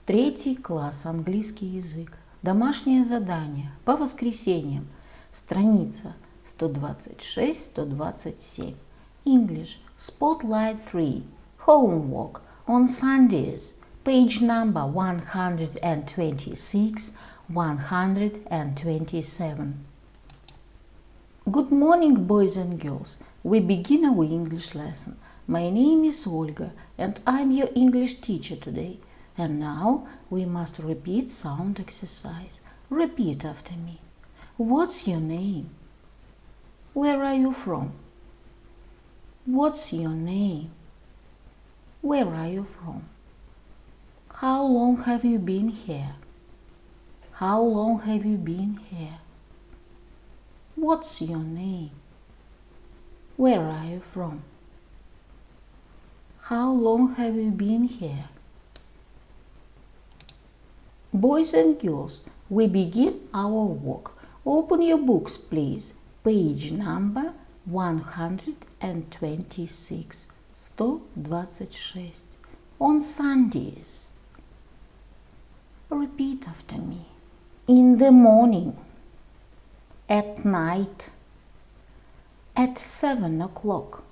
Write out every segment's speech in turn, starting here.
Третий класс, английский язык. Домашнее задание по воскресеньям. Страница 126-127. English. Spotlight 3. Homework on Sundays. Page number 126, 127. Good morning, boys and girls. We begin our English lesson. My name is Olga and I'm your English teacher today. And now we must repeat sound exercise. Repeat after me. What's your name? Where are you from? What's your name? Where are you from? How long have you been here? How long have you been here? What's your name? Where are you from? How long have you been here? Boys and girls, we begin our work. Open your books, please. Page number 126. 126. On Sundays. Repeat after me. In the morning. At night. At 7 o'clock.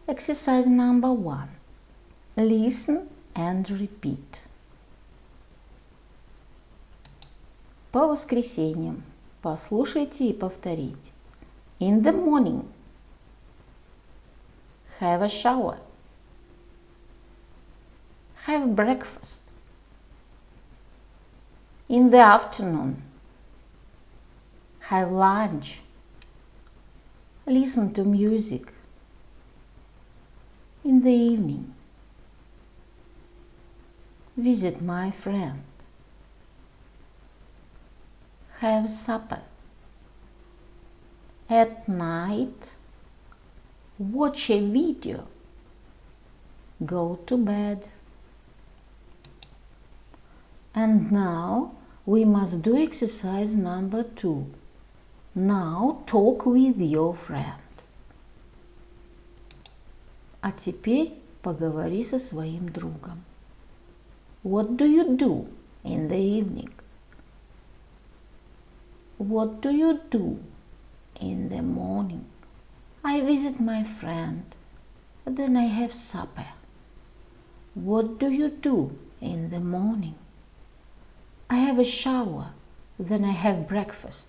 Exercise number 1. Listen and repeat. По воскресеньям. Послушайте и повторите. In the morning. Have a shower. Have breakfast. In the afternoon. Have lunch. Listen to music. In the evening. Visit my friend. Have supper. At night, watch a video. Go to bed. And now we must do exercise number 2. Now talk with your friend. А теперь поговори со своим другом. What do you do in the evening? What do you do in the morning? I visit my friend, then I have supper. What do you do in the morning? I have a shower, then I have breakfast.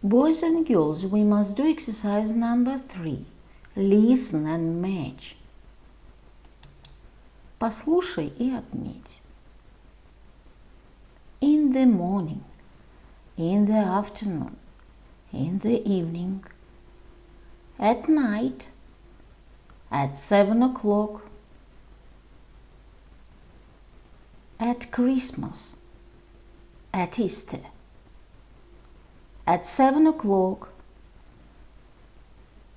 Boys and girls, we must do exercise number 3. Listen and match. Послушай и отметь. In the morning, in the afternoon, in the evening, at night, at 7 o'clock, at Christmas, at Easter, at 7 o'clock,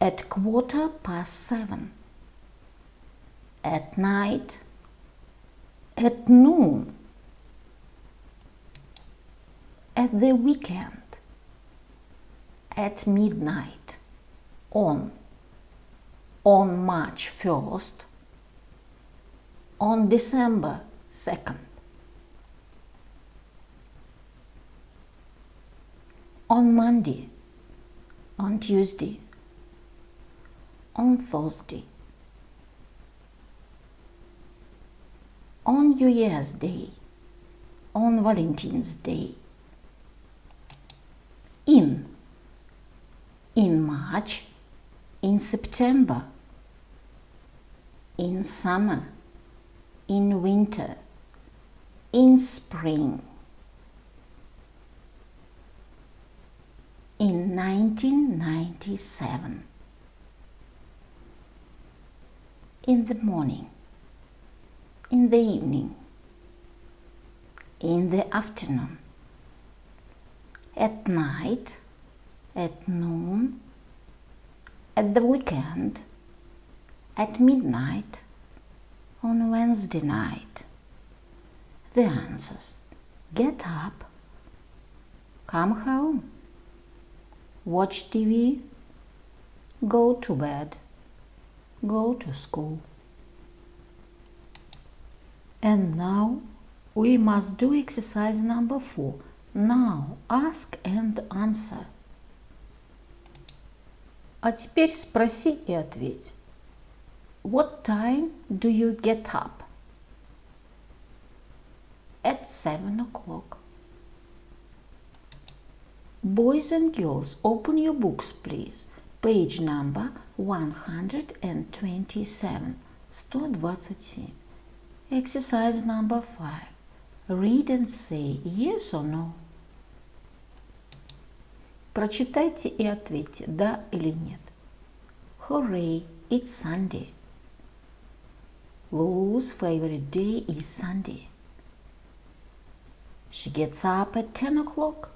at 7:15, at night, at noon, at the weekend, at midnight, on March 1st, on December 2nd, on Monday, on Tuesday, on Thursday, on New Year's Day, on Valentine's Day, in March, in September, in summer, in winter, in spring, in 1997, in the morning, in the evening, in the afternoon, at night, at noon, at the weekend, at midnight, on Wednesday night. The answers: get up, come home, watch TV, go to bed, go to school. And now we must do exercise number 4. Now ask and answer. А теперь спроси и ответь. What time do you get up? At 7 o'clock. Boys and girls, open your books, please. Page number 127. 127. Exercise number 5. Read and say yes or no. Прочитайте и ответьте, да или нет. Hooray, it's Sunday. Lulu's favorite day is Sunday. She gets up at 10 o'clock.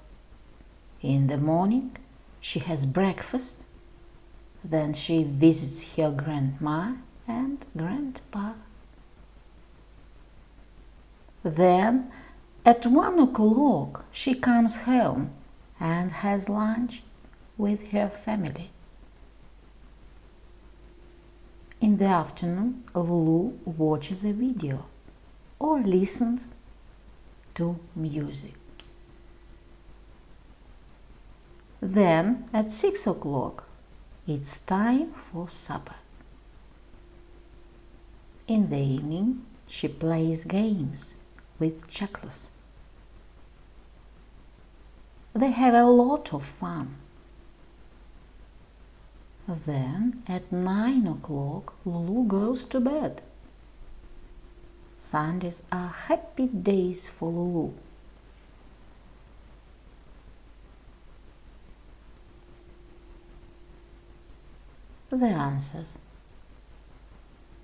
In the morning, she has breakfast. Then she visits her grandma and grandpa. Then, at 1 o'clock, she comes home and has lunch with her family. In the afternoon, Lulu watches a video or listens to music. Then, at 6 o'clock, it's time for supper. In the evening, she plays games with checkers. They have a lot of fun. Then, at 9 o'clock, Lulu goes to bed. Sundays are happy days for Lulu. The answers.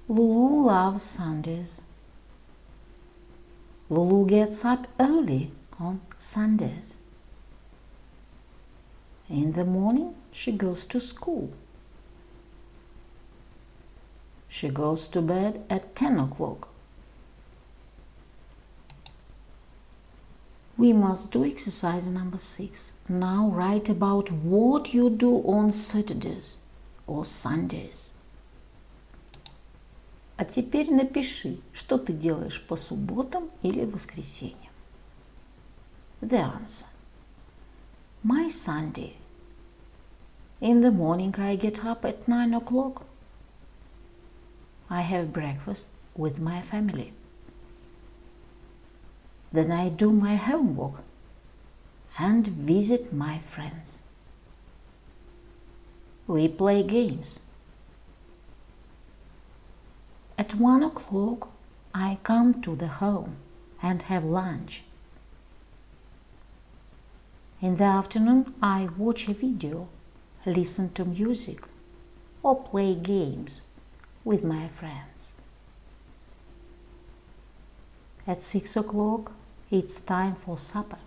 Lulu loves Sundays. Lulu gets up early on Sundays. In the morning, she goes to school. She goes to bed at 10 o'clock. We must do exercise number 6. Now write about what you do on Saturdays or Sundays. А теперь напиши, что ты делаешь по субботам или воскресеньям. The answer. My Sunday. In the morning I get up at 9 o'clock. I have breakfast with my family. Then I do my homework and visit my friends. We play games. At 1 o'clock I come to the home and have lunch. In the afternoon I watch a video, listen to music, or play games with my friends. At 6 o'clock it's time for supper.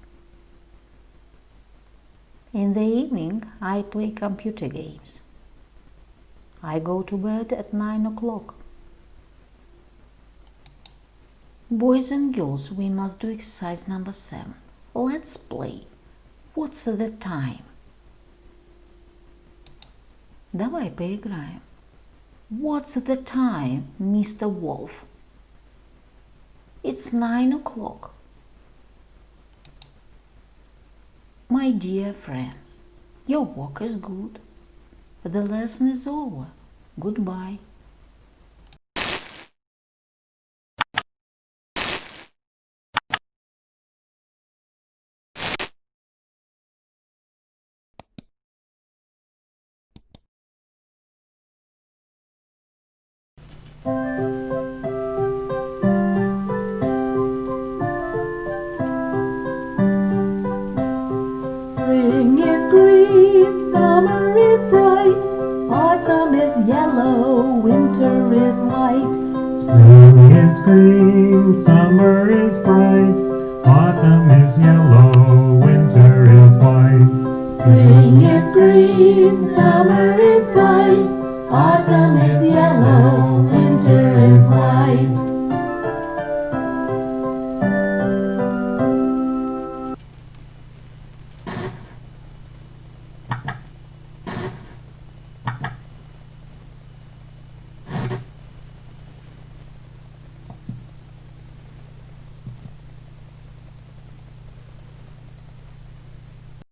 In the evening I play computer games. I go to bed at 9 o'clock. Boys and girls, we must do exercise number 7. Let's play. What's the time? Давай поиграем. What's the time, Mr. Wolf? It's 9 o'clock. My dear friends, your work is good. The lesson is over. Goodbye. Spring is green, summer is bright, autumn is yellow, winter is white. Spring is green, summer is bright, autumn is yellow, winter is white. Spring is green, summer is bright, autumn is yellow, winter is white.